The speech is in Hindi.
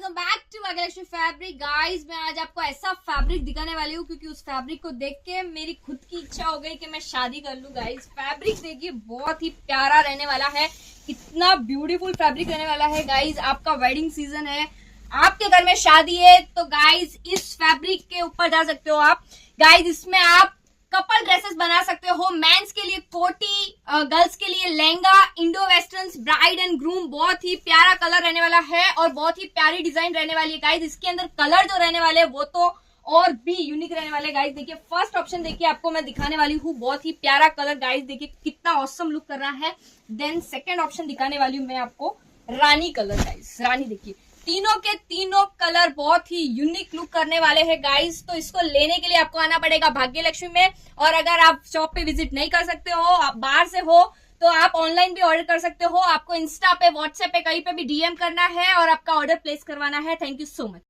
Welcome back to Bhagyalakshmi fabric. Guys मैं आज आपको ऐसा फैब्रिक दिखाने वाली हूँ क्योंकि उस फैब्रिक को देख के मेरी खुद की इच्छा हो गई कि मैं शादी कर लूँ। गाइस फैब्रिक देखिए बहुत ही प्यारा रहने वाला है, कितना ब्यूटीफुल फैब्रिक रहने वाला है। गाइस आपका वेडिंग सीजन है, आपके घर में शादी है, तो गाइस इस फैब्रिक के ऊपर जा सकते हो आप। गाइस इसमें आप कपल ड्रेसेस बना सकते हो, मेंस के लिए कोटी, गर्ल्स के लिए lehenga, Indo western, bride and groom. बहुत ही प्यारा कलर रहने वाला है और बहुत ही प्यारी डिजाइन रहने वाली है। गाइस इसके अंदर कलर जो रहने वाले हैं वो तो और भी यूनिक रहने वाले। गाइस देखिए फर्स्ट ऑप्शन देखिए आपको मैं दिखाने वाली हूँ, बहुत ही प्यारा कलर। गाइस देखिए कितना ऑसम लुक कर रहा है। देन सेकेंड ऑप्शन दिखाने वाली हूँ मैं आपको रानी कलर। गाइस रानी देखिए तीनों के तीनों कलर बहुत ही यूनिक लुक करने वाले हैं। गाइस तो इसको लेने के लिए आपको आना पड़ेगा भाग्यलक्ष्मी में, और अगर आप शॉप पे विजिट नहीं कर सकते हो, आप बाहर से हो, तो आप ऑनलाइन भी ऑर्डर कर सकते हो। आपको इंस्टा पे, व्हाट्सएप पे, कहीं पे भी डीएम करना है और आपका ऑर्डर प्लेस करवाना है। Thank you so much.